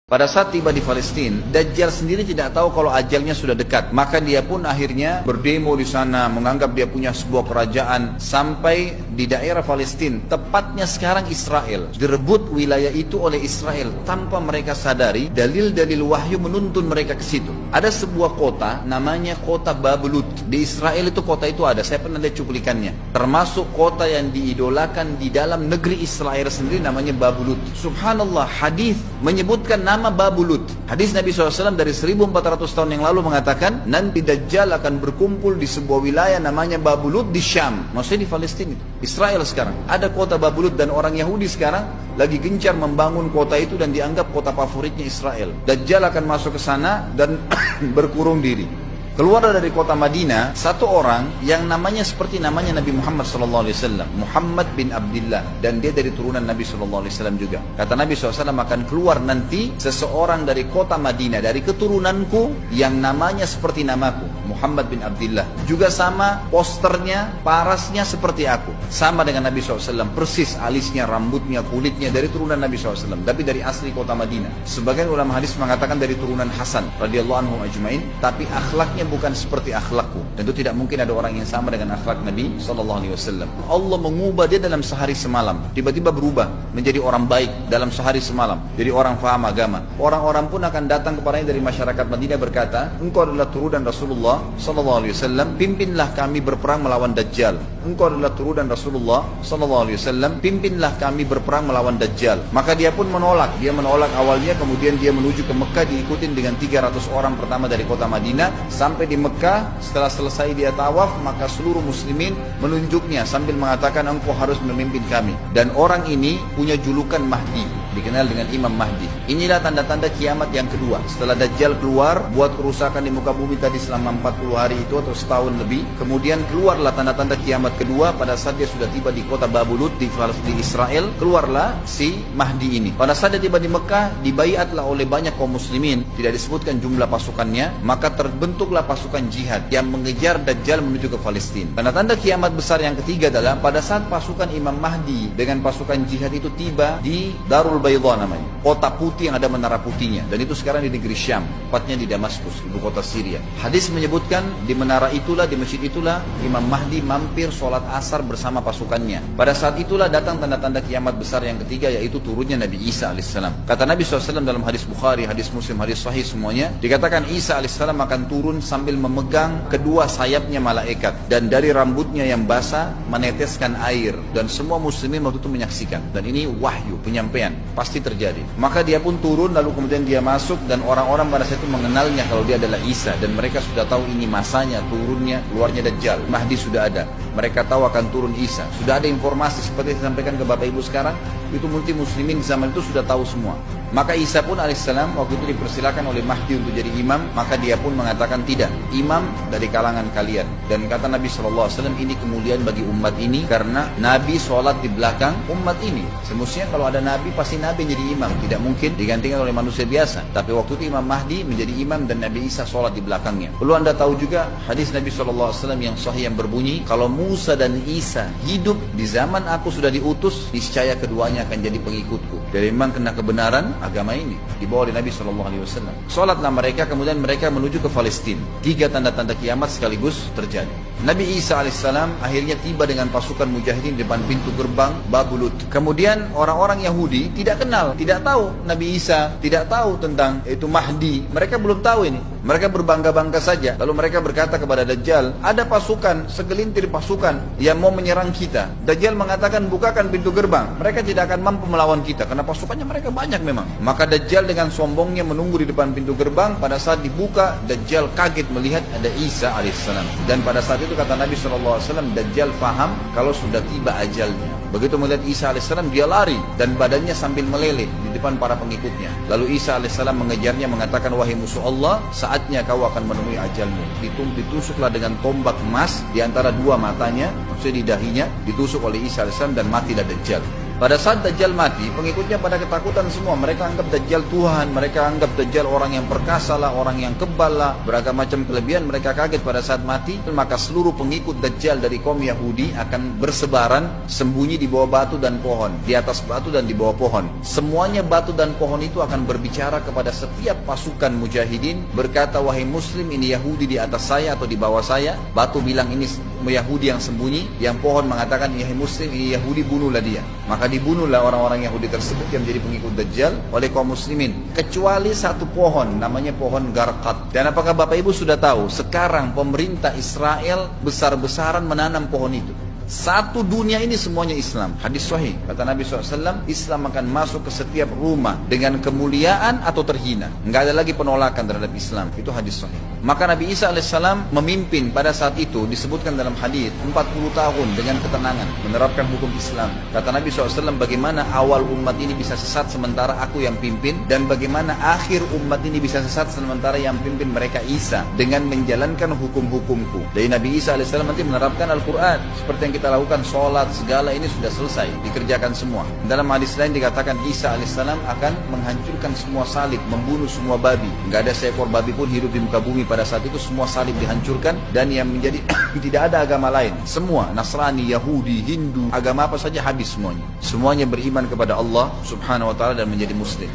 Pada saat tiba di Palestina, Dajjal sendiri tidak tahu kalau ajalnya sudah dekat. Maka dia pun akhirnya berdemo di sana, menganggap dia punya sebuah kerajaan sampai di daerah Palestina. Tepatnya sekarang Israel. Direbut wilayah itu oleh Israel tanpa mereka sadari. Dalil-dalil wahyu menuntun mereka ke situ. Ada sebuah kota namanya kota Babulut. Di Israel itu kota itu ada. Saya pernah lihat cuplikannya. Termasuk kota yang diidolakan di dalam negeri Israel sendiri namanya Babulut. Subhanallah, hadis menyebutkan nama Babulut. Hadis Nabi SAW dari 1400 tahun yang lalu mengatakan nanti Dajjal akan berkumpul di sebuah wilayah namanya Babulut di Syam. Maksudnya di Palestina itu. Israel sekarang. Ada kota Babulut dan orang Yahudi sekarang lagi gencar membangun kota itu dan dianggap kota favoritnya Israel. Dajjal akan masuk ke sana dan berkurung diri. Keluar dari kota Madinah satu orang yang namanya seperti namanya Nabi Muhammad SAW, Muhammad bin Abdullah, dan dia dari turunan Nabi SAW juga. Kata Nabi SAW, akan keluar nanti seseorang dari kota Madinah, dari keturunanku yang namanya seperti namaku, Muhammad bin Abdullah. Juga sama posternya, parasnya seperti aku, sama dengan Nabi SAW, persis alisnya, rambutnya, kulitnya dari turunan Nabi SAW, tapi dari asli kota Madinah. Sebagian ulama hadis mengatakan dari turunan Hasan radhiyallahu anhu ajmain, tapi akhlaknya bukan seperti akhlakku. Tentu tidak mungkin ada orang yang sama dengan akhlak Nabi SAW. Allah mengubah dia dalam sehari semalam. Tiba-tiba berubah menjadi orang baik dalam sehari semalam. Jadi orang faham agama. Orang-orang pun akan datang kepadanya dari masyarakat Madinah berkata, engkau adalah turunan Rasulullah SAW, pimpinlah kami berperang melawan Dajjal. Engkau adalah turunan Rasulullah SAW, pimpinlah kami berperang melawan Dajjal. Maka dia pun menolak. Dia menolak awalnya, kemudian dia menuju ke Mekah diikutin dengan 300 orang pertama dari kota Madinah. Sampai di Mekah, setelah selesai dia tawaf, maka seluruh muslimin menunjuknya sambil mengatakan engkau harus memimpin kami. Dan orang ini punya julukan Mahdi, dikenal dengan Imam Mahdi. Inilah tanda-tanda kiamat yang kedua. Setelah Dajjal keluar, buat kerusakan di muka bumi tadi selama 40 hari itu atau setahun lebih. Kemudian keluarlah tanda-tanda kiamat kedua pada saat dia sudah tiba di kota Babulut di Israel. Keluarlah si Mahdi ini. Pada saat dia tiba di Mekah, dibaiatlah oleh banyak kaum muslimin. Tidak disebutkan jumlah pasukannya. Maka terbentuklah pasukan jihad yang mengejar Dajjal menuju ke Palestina. Tanda-tanda kiamat besar yang ketiga adalah pada saat pasukan Imam Mahdi dengan pasukan jihad itu tiba di Darul Baydha namanya, kota putih yang ada menara putihnya, dan itu sekarang di negeri Syam, tepatnya di Damaskus, ibu kota Syria. Hadis menyebutkan di menara itulah, di masjid itulah Imam Mahdi mampir sholat asar bersama pasukannya. Pada saat itulah datang tanda-tanda kiamat besar yang ketiga, yaitu turunnya Nabi Isa alaihissalam. Kata Nabi SAW dalam hadis Bukhari, hadis Muslim, hadis Sahih semuanya, dikatakan Isa alaihissalam akan turun sambil memegang kedua sayapnya malaikat, dan dari rambutnya yang basah meneteskan air, dan semua muslimin waktu itu menyaksikan. Dan ini wahyu, penyampaian, pasti terjadi. Maka dia pun turun, lalu kemudian dia masuk, dan orang-orang pada saat itu mengenalnya kalau dia adalah Isa, dan mereka sudah tahu ini masanya turunnya, keluarnya Dajjal. Mahdi sudah ada, mereka tahu akan turun Isa. Sudah ada informasi seperti yang disampaikan ke Bapak Ibu sekarang, itu multi muslimin zaman itu sudah tahu semua. Maka Isa pun alaihissalam waktu itu dipersilakan oleh Mahdi untuk jadi imam, maka dia pun mengatakan tidak, imam dari kalangan kalian. Dan kata Nabi SAW, ini kemuliaan bagi umat ini karena Nabi sholat di belakang umat ini. Semestinya kalau ada Nabi, pasti Nabi jadi imam, tidak mungkin digantikan oleh manusia biasa. Tapi waktu itu Imam Mahdi menjadi imam dan Nabi Isa sholat di belakangnya. Perlu anda tahu juga hadis Nabi SAW yang sahih yang berbunyi, kalau Musa dan Isa hidup di zaman aku sudah diutus, niscaya keduanya akan jadi pengikutku. Jadi memang kena kebenaran agama ini dibawa oleh Nabi SAW. Sholatlah mereka, kemudian mereka menuju ke Palestina. 3 tanda-tanda kiamat sekaligus terjadi. Nabi Isa alaihissalam akhirnya tiba dengan pasukan mujahidin di depan pintu gerbang Babulut. Kemudian orang-orang Yahudi tidak kenal, tidak tahu Nabi Isa, tidak tahu tentang itu Mahdi. Mereka belum tahu ini. Mereka berbangga-bangga saja. Lalu mereka berkata kepada Dajjal, ada pasukan, segelintir pasukan yang mau menyerang kita. Dajjal mengatakan, bukakan pintu gerbang. Mereka tidak akan mampu melawan kita karena pasukannya mereka banyak memang. Maka Dajjal dengan sombongnya menunggu di depan pintu gerbang. Pada saat dibuka, Dajjal kaget melihat ada Isa alaihissalam. Dan pada saat itu kata Nabi SAW, Dajjal faham kalau sudah tiba ajalnya. Begitu melihat Isa alaihissalam, dia lari dan badannya sambil meleleh di depan para pengikutnya. Lalu Isa alaihissalam mengejarnya, mengatakan, wahai musuh Allah, saatnya kau akan menemui ajalmu. Ditusuklah dengan tombak emas di antara dua matanya, maksudnya di dahinya, ditusuk oleh Isa alaihissalam dan matilah Dajjal. Pada saat Dajjal mati, pengikutnya pada ketakutan semua. Mereka anggap Dajjal Tuhan, mereka anggap Dajjal orang yang perkasa lah, orang yang kebal lah, beragam macam kelebihan. Mereka kaget pada saat mati. Maka seluruh pengikut Dajjal dari kaum Yahudi akan bersebaran sembunyi di bawah batu dan pohon, di atas batu dan di bawah pohon. Semuanya batu dan pohon itu akan berbicara kepada setiap pasukan mujahidin, berkata, wahai muslim, ini Yahudi di atas saya atau di bawah saya. Batu bilang ini Yahudi yang sembunyi, yang pohon mengatakan, wahai muslim, ini Yahudi, bunuhlah dia. Maka dibunuhlah orang-orang Yahudi tersebut yang menjadi pengikut Dajjal oleh kaum muslimin, kecuali satu pohon, namanya pohon Garqad. Dan apakah Bapak Ibu sudah tahu, sekarang pemerintah Israel besar-besaran menanam pohon itu. Satu dunia ini semuanya Islam. Hadis sahih, kata Nabi SAW, Islam akan masuk ke setiap rumah dengan kemuliaan atau terhina. Enggak ada lagi penolakan terhadap Islam. Itu hadis sahih. Maka Nabi Isa AS memimpin pada saat itu, disebutkan dalam hadis, 40 tahun dengan ketenangan menerapkan hukum Islam. Kata Nabi SAW, bagaimana awal umat ini bisa sesat sementara aku yang pimpin, dan bagaimana akhir umat ini bisa sesat sementara yang pimpin mereka Isa, dengan menjalankan hukum-hukumku. Dari Nabi Isa AS nanti menerapkan Al-Quran seperti yang kita lakukan, sholat, segala ini sudah selesai, dikerjakan semua. Dalam hadis lain dikatakan Isa alaihissalam akan menghancurkan semua salib, membunuh semua babi. Nggak ada seekor babi pun hidup di muka bumi pada saat itu, semua salib dihancurkan. Dan yang menjadi tidak ada agama lain, semua Nasrani, Yahudi, Hindu, agama apa saja habis semuanya. Semuanya beriman kepada Allah subhanahu wa ta'ala dan menjadi muslim.